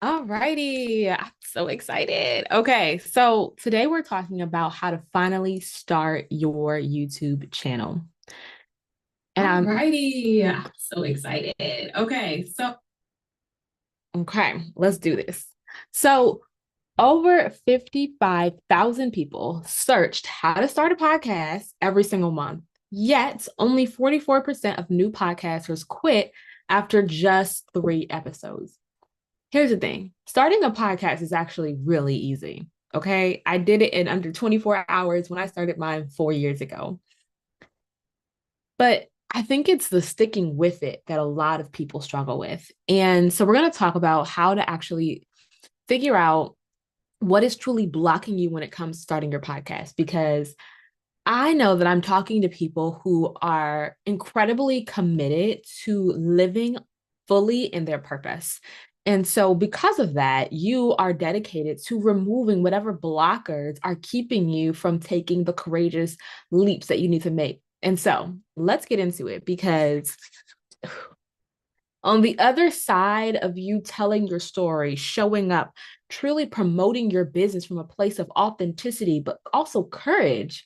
All righty. I'm so excited. Okay, so today we're talking about how to finally start your YouTube channel. And All I'm righty. I'm so excited. okay, let's do this. So, over 55,000 people searched how to start a podcast every single month. Yet, only 44% of new podcasters quit after just 3 episodes. Here's the thing, starting a podcast is actually really easy. Okay. I did it in under 24 hours when I started mine 4 years ago. But I think it's the sticking with it that a lot of people struggle with. And so we're going to talk about how to actually figure out what is truly blocking you when it comes to starting your podcast. Because I know that I'm talking to people who are incredibly committed to living fully in their purpose. And so, because of that, you are dedicated to removing whatever blockers are keeping you from taking the courageous leaps that you need to make. And so, let's get into it because on the other side of you telling your story, showing up, truly promoting your business from a place of authenticity, but also courage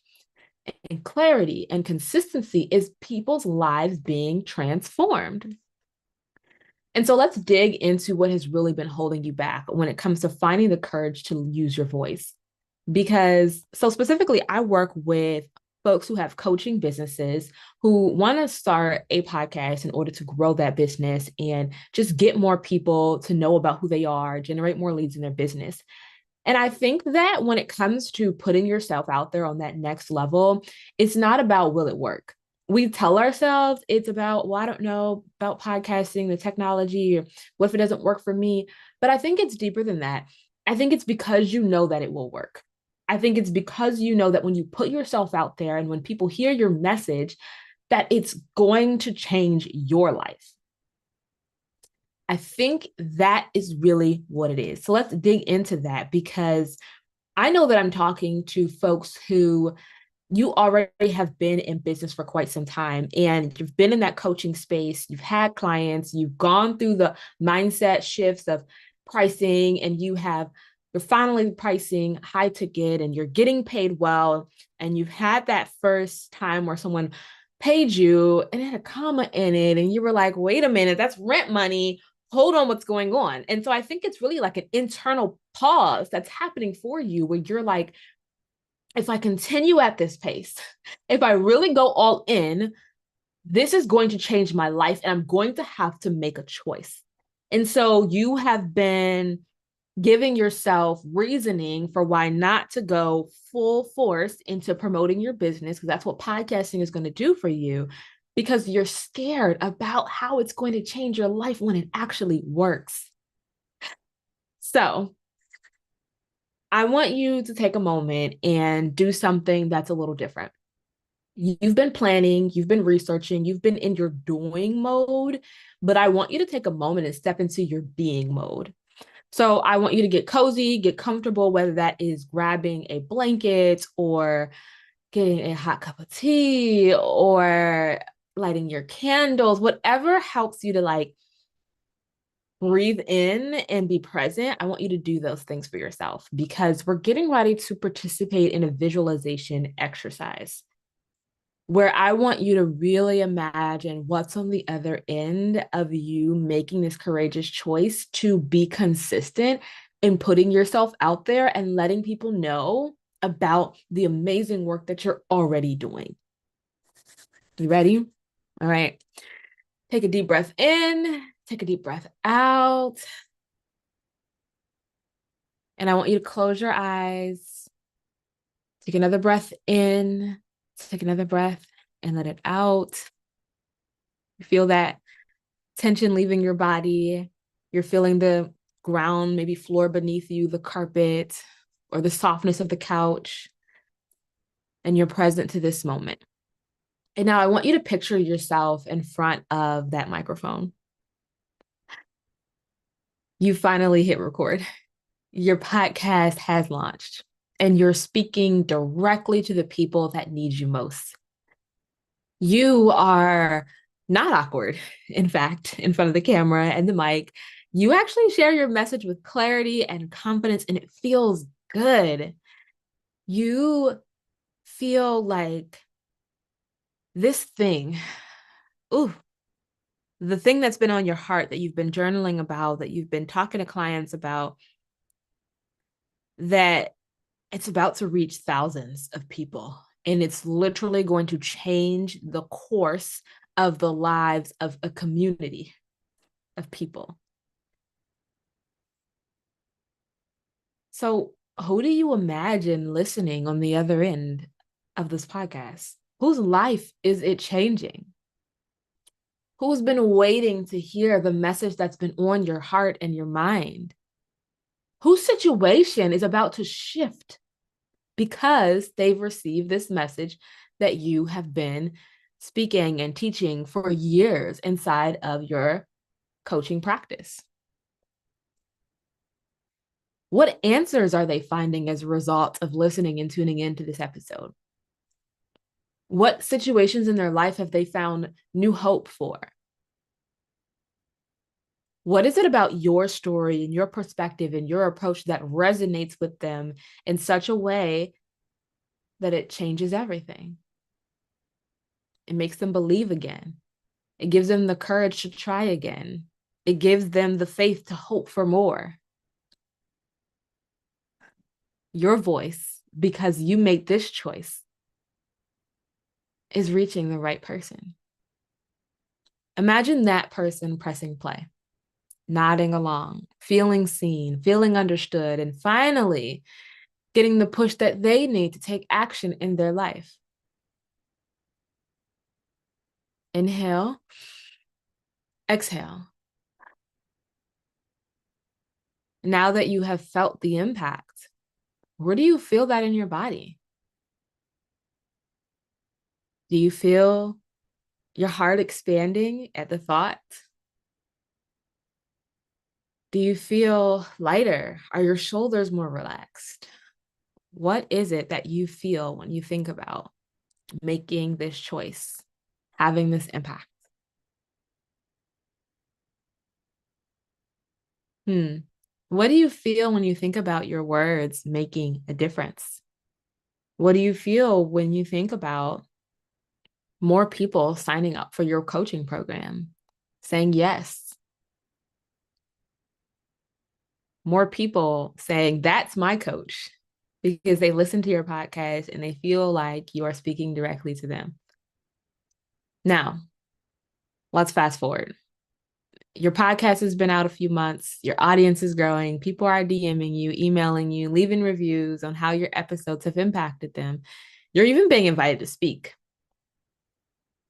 and clarity and consistency is people's lives being transformed. And so let's dig into what has really been holding you back when it comes to finding the courage to use your voice. Because, so specifically, I work with folks who have coaching businesses who want to start a podcast in order to grow that business and just get more people to know about who they are, generate more leads in their business. And I think that when it comes to putting yourself out there on that next level, it's not about will it work. We tell ourselves it's about, well, I don't know about podcasting, the technology, or what if it doesn't work for me? But I think it's deeper than that. I think it's because you know that it will work. I think it's because you know that when you put yourself out there and when people hear your message, that it's going to change your life. I think that is really what it is. So let's dig into that because I know that I'm talking to folks who you already have been in business for quite some time and you've been in that coaching space, you've had clients, you've gone through the mindset shifts of pricing and you're finally pricing high ticket and you're getting paid well and you've had that first time where someone paid you and had a comma in it and you were like, wait a minute, that's rent money, hold on, what's going on? And so I think it's really like an internal pause that's happening for you where you're like, if I continue at this pace, if I really go all in, this is going to change my life and I'm going to have to make a choice. And so you have been giving yourself reasoning for why not to go full force into promoting your business, because that's what podcasting is going to do for you, because you're scared about how it's going to change your life when it actually works. So I want you to take a moment and do something that's a little different. You've been planning, you've been researching, you've been in your doing mode, but I want you to take a moment and step into your being mode. So I want you to get cozy, get comfortable, whether that is grabbing a blanket or getting a hot cup of tea or lighting your candles, whatever helps you to like breathe in and be present. I want you to do those things for yourself because we're getting ready to participate in a visualization exercise where I want you to really imagine what's on the other end of you making this courageous choice to be consistent in putting yourself out there and letting people know about the amazing work that you're already doing. You ready? All right. Take a deep breath in, take a deep breath out. And I want you to close your eyes. Take another breath in, take another breath and let it out. You feel that tension leaving your body. You're feeling the ground, maybe floor beneath you, the carpet, or the softness of the couch, and you're present to this moment. And now I want you to picture yourself in front of that microphone. You finally hit record. Your podcast has launched, and you're speaking directly to the people that need you most. You are not awkward, in fact, in front of the camera and the mic. You actually share your message with clarity and confidence, and it feels good. You feel like this thing, ooh, the thing that's been on your heart that you've been journaling about, that you've been talking to clients about, that it's about to reach thousands of people. And it's literally going to change the course of the lives of a community of people. So, who do you imagine listening on the other end of this podcast? Whose life is it changing? Who's been waiting to hear the message that's been on your heart and your mind? Whose situation is about to shift because they've received this message that you have been speaking and teaching for years inside of your coaching practice? What answers are they finding as a result of listening and tuning into this episode? What situations in their life have they found new hope for? What is it about your story and your perspective and your approach that resonates with them in such a way that it changes everything? It makes them believe again. It gives them the courage to try again. It gives them the faith to hope for more. Your voice, because you made this choice, is reaching the right person. Imagine that person pressing play, nodding along, feeling seen, feeling understood, and finally getting the push that they need to take action in their life. Inhale, exhale. Now that you have felt the impact, where do you feel that in your body? Do you feel your heart expanding at the thought? Do you feel lighter? Are your shoulders more relaxed? What is it that you feel when you think about making this choice, having this impact? What do you feel when you think about your words making a difference? What do you feel when you think about more people signing up for your coaching program, saying yes? More people saying, that's my coach, because they listen to your podcast and they feel like you are speaking directly to them. Now, let's fast forward. Your podcast has been out a few months. Your audience is growing. People are DMing you, emailing you, leaving reviews on how your episodes have impacted them. You're even being invited to speak.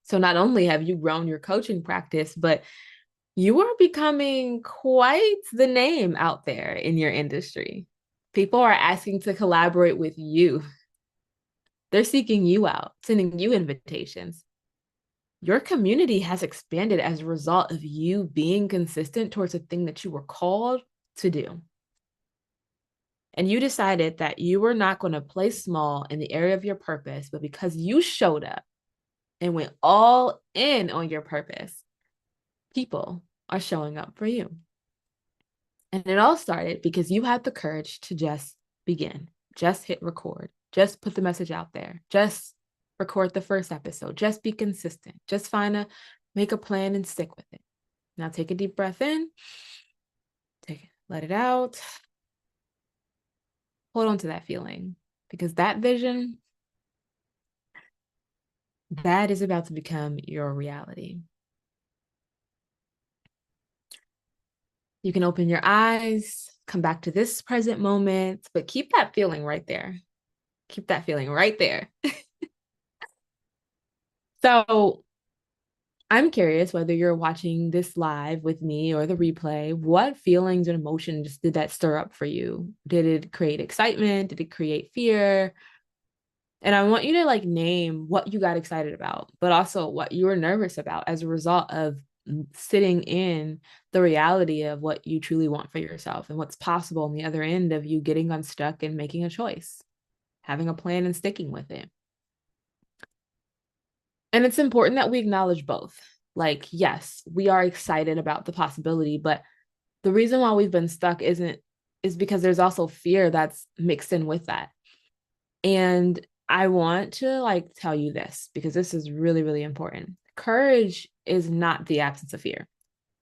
So not only have you grown your coaching practice, but you are becoming quite the name out there in your industry. People are asking to collaborate with you. They're seeking you out, sending you invitations. Your community has expanded as a result of you being consistent towards a thing that you were called to do. And you decided that you were not going to play small in the area of your purpose, but because you showed up and went all in on your purpose, people are showing up for you. And it all started because you had the courage to just begin, just hit record, just put the message out there, just record the first episode, just be consistent, just make a plan and stick with it. Now take a deep breath in, let it out. Hold on to that feeling, because that vision, that is about to become your reality. You can open your eyes, come back to this present moment, but keep that feeling right there. Keep that feeling right there. So I'm curious whether you're watching this live with me or the replay, what feelings and emotions did that stir up for you? Did it create excitement? Did it create fear? And I want you to name what you got excited about, but also what you were nervous about as a result of sitting in the reality of what you truly want for yourself and what's possible on the other end of you getting unstuck and making a choice, having a plan and sticking with it. And it's important that we acknowledge both. Yes, we are excited about the possibility, but The reason why we've been stuck is because there's also fear that's mixed in with that. And I want to like tell you this because this is really, really important. Courage is not the absence of fear.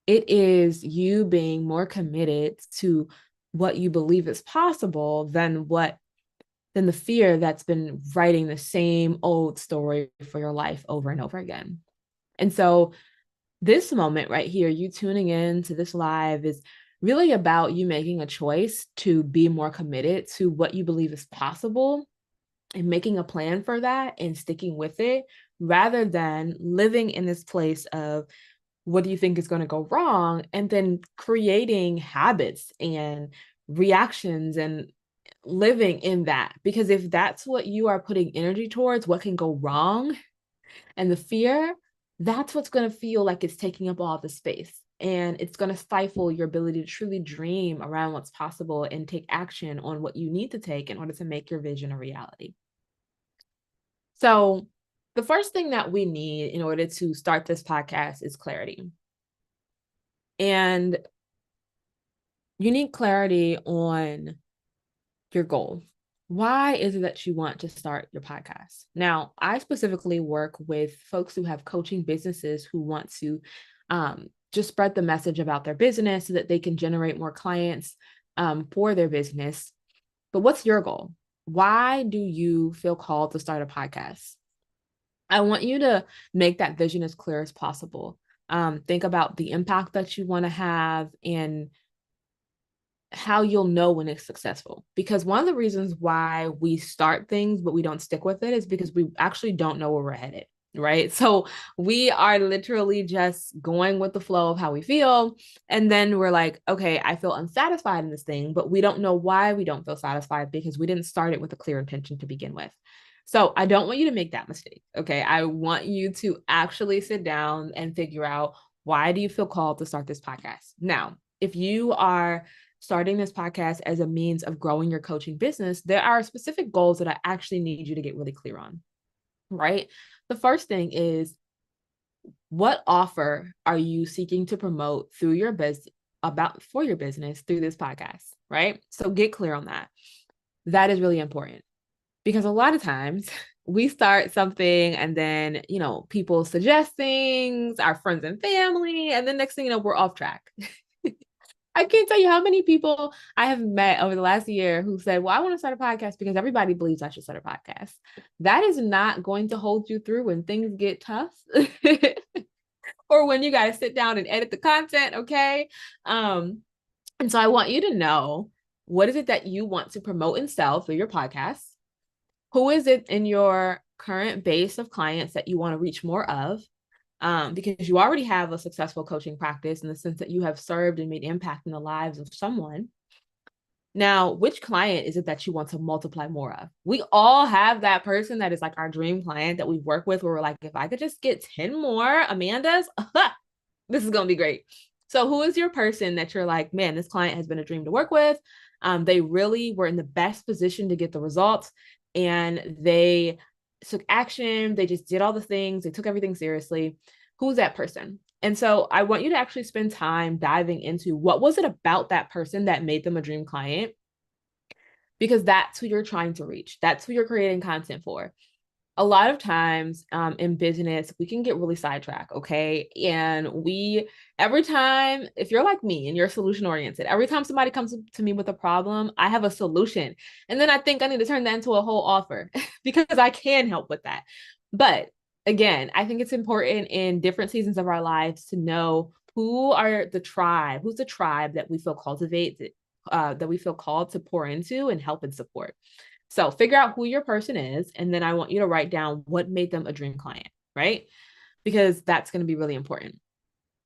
It is you being more committed to what you believe is possible than the fear that's been writing the same old story for your life over and over again. And so this moment right here, you tuning in to this live is really about you making a choice to be more committed to what you believe is possible and making a plan for that and sticking with it rather than living in this place of what do you think is going to go wrong and then creating habits and reactions and living in that. Because if that's what you are putting energy towards, what can go wrong and the fear, that's what's going to feel like it's taking up all the space. And it's going to stifle your ability to truly dream around what's possible and take action on what you need to take in order to make your vision a reality. So, the first thing that we need in order to start this podcast is clarity. And you need clarity on your goal. Why is it that you want to start your podcast? Now, I specifically work with folks who have coaching businesses who want to just spread the message about their business so that they can generate more clients for their business. But what's your goal? Why do you feel called to start a podcast? I want you to make that vision as clear as possible. Think about the impact that you want to have and how you'll know when it's successful. Because one of the reasons why we start things but we don't stick with it is because we actually don't know where we're headed, right? So we are literally just going with the flow of how we feel. And then we're like, okay, I feel unsatisfied in this thing, but we don't know why we don't feel satisfied because we didn't start it with a clear intention to begin with. So I don't want you to make that mistake. Okay. I want you to actually sit down and figure out, why do you feel called to start this podcast? Now, if you are starting this podcast as a means of growing your coaching business, there are specific goals that I actually need you to get really clear on, right? The first thing is, what offer are you seeking to promote through your business for your business through this podcast, right? So get clear on that. That is really important because a lot of times we start something and then, people suggest things, our friends and family, and then next thing you know, we're off track. I can't tell you how many people I have met over the last year who said, well, I want to start a podcast because everybody believes I should start a podcast. That is not going to hold you through when things get tough or when you got to sit down and edit the content. Okay. And so I want you to know, what is it that you want to promote and sell through your podcast? Who is it in your current base of clients that you want to reach more of? Because you already have a successful coaching practice in the sense that you have served and made impact in the lives of someone. Now, which client is it that you want to multiply more of? We all have that person that is like our dream client that we work with, where we're like, if I could just get 10 more Amandas, this is going to be great. So who is your person that you're like, man, this client has been a dream to work with? They really were in the best position to get the results, and they took action. They just did all the things. They took everything seriously. Who's that person? And so I want you to actually spend time diving into, what was it about that person that made them a dream client? Because that's who you're trying to reach. That's who you're creating content for. A lot of times in business, we can get really sidetracked, okay? And every time, if you're like me and you're solution oriented, every time somebody comes to me with a problem, I have a solution. And then I think I need to turn that into a whole offer because I can help with that. But again, I think it's important in different seasons of our lives to know who's the tribe that we feel that we feel called to pour into and help and support. So figure out who your person is, and then I want you to write down what made them a dream client, right? Because that's going to be really important.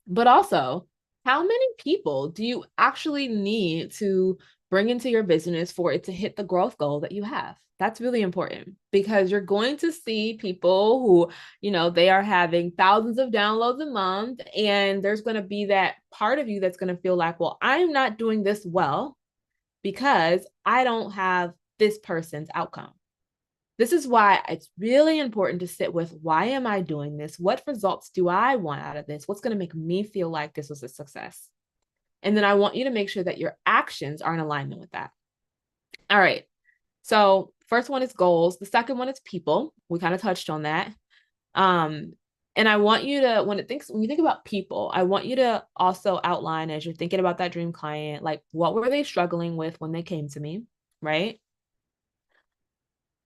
But also, how many people do you actually need to bring into your business for it to hit the growth goal that you have? That's really important because you're going to see people who, they are having thousands of downloads a month, and there's going to be that part of you that's going to feel like, well, I'm not doing this well because I don't have this person's outcome. This is why it's really important to sit with, why am I doing this? What results do I want out of this? What's going to make me feel like this was a success? And then I want you to make sure that your actions are in alignment with that. All right. So first one is goals. The second one is people. We kind of touched on that. Um, and I want you to, when you think about people, I want you to also outline as you're thinking about that dream client, like what were they struggling with when they came to me, right?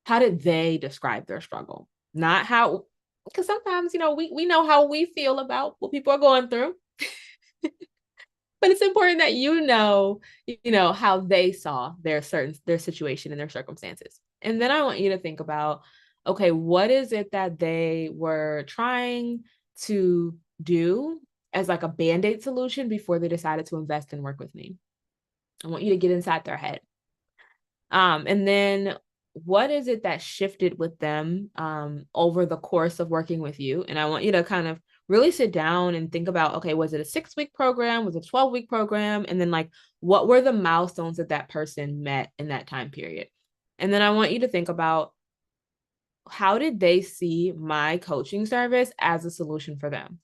How did they describe their struggle? Not how, because sometimes, we know how we feel about what people are going through, but it's important that how they saw their situation and their circumstances. And then I want you to think about, okay, what is it that they were trying to do as like a band-aid solution before they decided to invest and work with me? I want you to get inside their head. And then what is it that shifted with them over the course of working with you? And I want you to kind of really sit down and think about, okay, was it a 6-week program? Was it a 12-week program? And then like, what were the milestones that that person met in that time period? And then I want you to think about, how did they see my coaching service as a solution for them?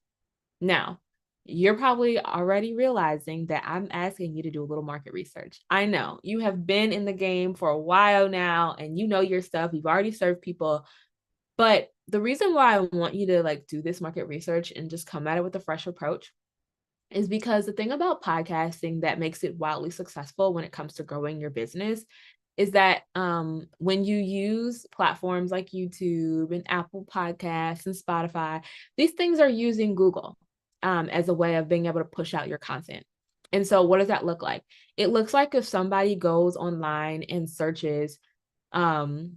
Now, you're probably already realizing that I'm asking you to do a little market research. I know you have been in the game for a while now and you know your stuff. You've already served people. But the reason why I want you to like do this market research and just come at it with a fresh approach is because the thing about podcasting that makes it wildly successful when it comes to growing your business is that when you use platforms like YouTube and Apple Podcasts and Spotify, these things are using Google as a way of being able to push out your content. And so what does that look like? It looks like if somebody goes online and searches um,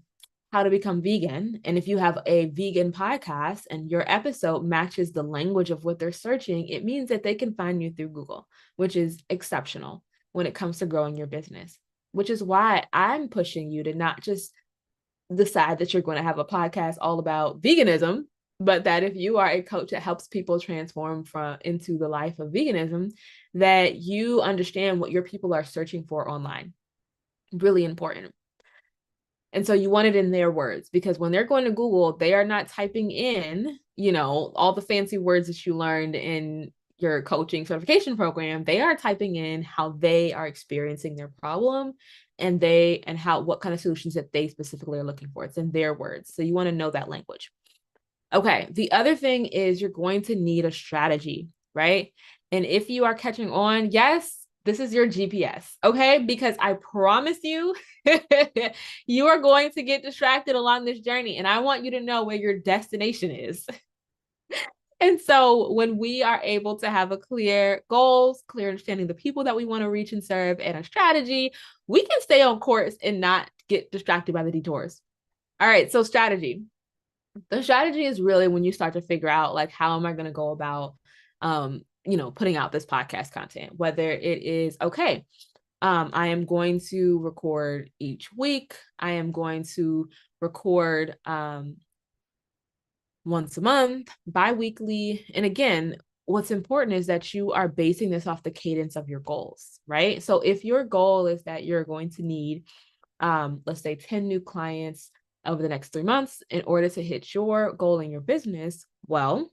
how to become vegan, and if you have a vegan podcast and your episode matches the language of what they're searching, it means that they can find you through Google, which is exceptional when it comes to growing your business, which is why I'm pushing you to not just decide that you're going to have a podcast all about veganism, but that if you are a coach that helps people transform into the life of veganism, that you understand what your people are searching for online. Really important. And so you want it in their words, because when they're going to Google, they are not typing in, all the fancy words that you learned in your coaching certification program. They are typing in how they are experiencing their problem and what kind of solutions that they specifically are looking for. It's in their words. So you want to know that language. Okay. The other thing is you're going to need a strategy, right? And if you are catching on, yes, this is your GPS, okay? Because I promise you, you are going to get distracted along this journey. And I want you to know where your destination is. And so when we are able to have a clear goals, clear understanding the people that we want to reach and serve, and a strategy, we can stay on course and not get distracted by the detours. All right, so strategy. The strategy is really when you start to figure out, like, how am I going to go about putting out this podcast content, whether it is, okay, I am going to record each week. I am going to record once a month, bi-weekly. And again, what's important is that you are basing this off the cadence of your goals, right? So if your goal is that you're going to need, let's say 10 new clients over the next 3 months in order to hit your goal in your business, well,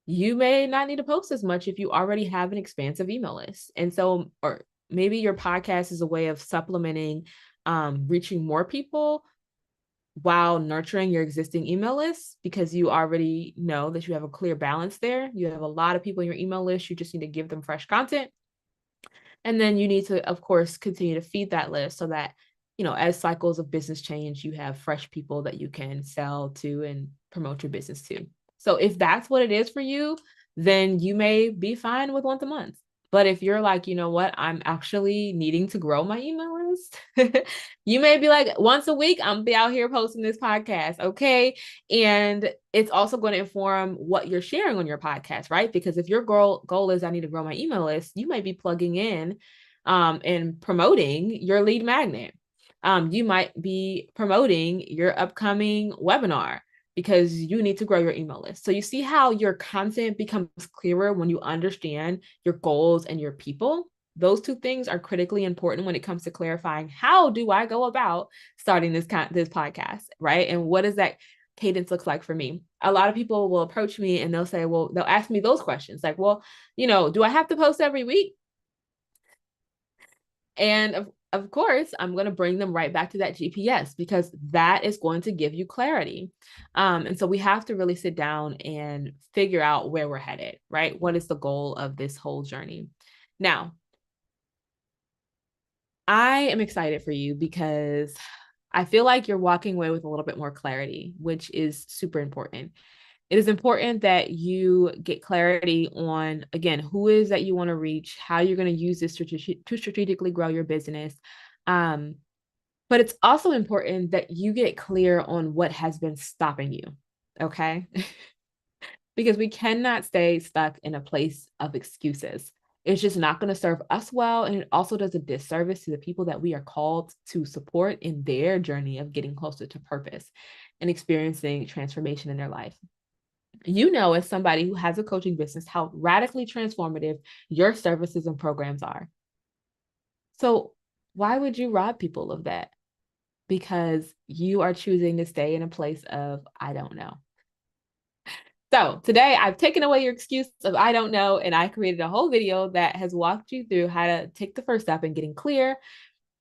you may not need to post as much if you already have an expansive email list. And so, or maybe your podcast is a way of supplementing, reaching more people while nurturing your existing email list, because you already know that you have a clear balance there. You have a lot of people in your email list. You just need to give them fresh content. And then you need to, of course, continue to feed that list so that, as cycles of business change, you have fresh people that you can sell to and promote your business to. So if that's what it is for you, then you may be fine with once a month. But if you're like, you know what, I'm actually needing to grow my email list, you may be like, once a week, I'm be out here posting this podcast. Okay. And it's also going to inform what you're sharing on your podcast, right? Because if your goal is I need to grow my email list, you might be plugging in and promoting your lead magnet. You might be promoting your upcoming webinar because you need to grow your email list. So you see how your content becomes clearer when you understand your goals and your people. Those two things are critically important when it comes to clarifying, how do I go about starting this podcast, right? And what does that cadence look like for me? A lot of people will approach me and they'll say, well, they'll ask me those questions like, well, do I have to post every week? And of course, I'm going to bring them right back to that GPS because that is going to give you clarity. And so we have to really sit down and figure out where we're headed, right? What is the goal of this whole journey? Now, I am excited for you because I feel like you're walking away with a little bit more clarity, which is super important. It is important that you get clarity on, again, who is that you want to reach, how you're going to use this to strategically grow your business. Um, but it's also important that you get clear on what has been stopping you. Okay. Because we cannot stay stuck in a place of excuses. It's just not going to serve us well. And it also does a disservice to the people that we are called to support in their journey of getting closer to purpose and experiencing transformation in their life. You know, as somebody who has a coaching business, how radically transformative your services and programs are. So, why would you rob people of that? Because you are choosing to stay in a place of, I don't know. So today I've taken away your excuse of I don't know, and I created a whole video that has walked you through how to take the first step in getting clear.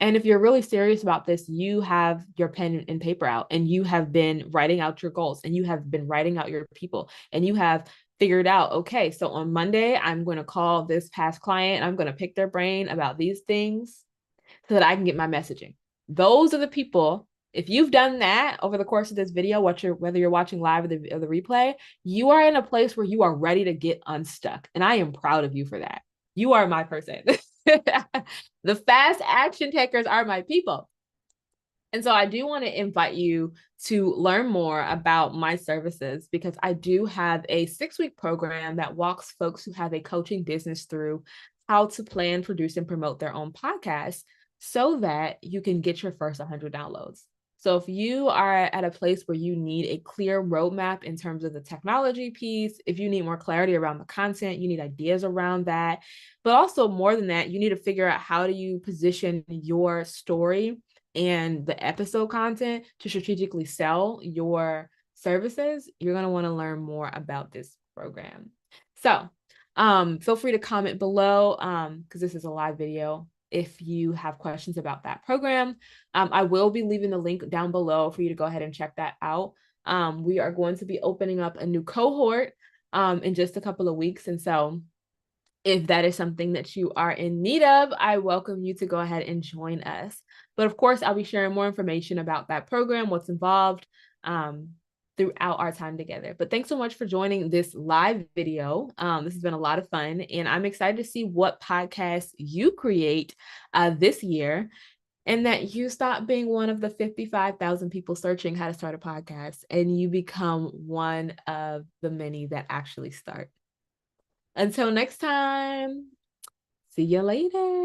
And if you're really serious about this, you have your pen and paper out and you have been writing out your goals and you have been writing out your people and you have figured out, okay, so on Monday, I'm going to call this past client. I'm going to pick their brain about these things so that I can get my messaging. Those are the people. If you've done that over the course of this video, whether you're watching live or the replay, you are in a place where you are ready to get unstuck. And I am proud of you for that. You are my person. The fast action takers are my people. And so I do want to invite you to learn more about my services because I do have a 6-week program that walks folks who have a coaching business through how to plan, produce, and promote their own podcast so that you can get your first 100 downloads. So if you are at a place where you need a clear roadmap in terms of the technology piece, if you need more clarity around the content, you need ideas around that, but also more than that, you need to figure out how do you position your story and the episode content to strategically sell your services, you're going to want to learn more about this program. So feel free to comment below because this is a live video if you have questions about that program. I will be leaving the link down below for you to go ahead and check that out. We are going to be opening up a new cohort in just a couple of weeks. And so if that is something that you are in need of, I welcome you to go ahead and join us. But of course, I'll be sharing more information about that program, what's involved throughout our time together. But thanks so much for joining this live video. This has been a lot of fun, and I'm excited to see what podcasts you create this year and that you stop being one of the 55,000 people searching how to start a podcast and you become one of the many that actually start. Until next time, see you later.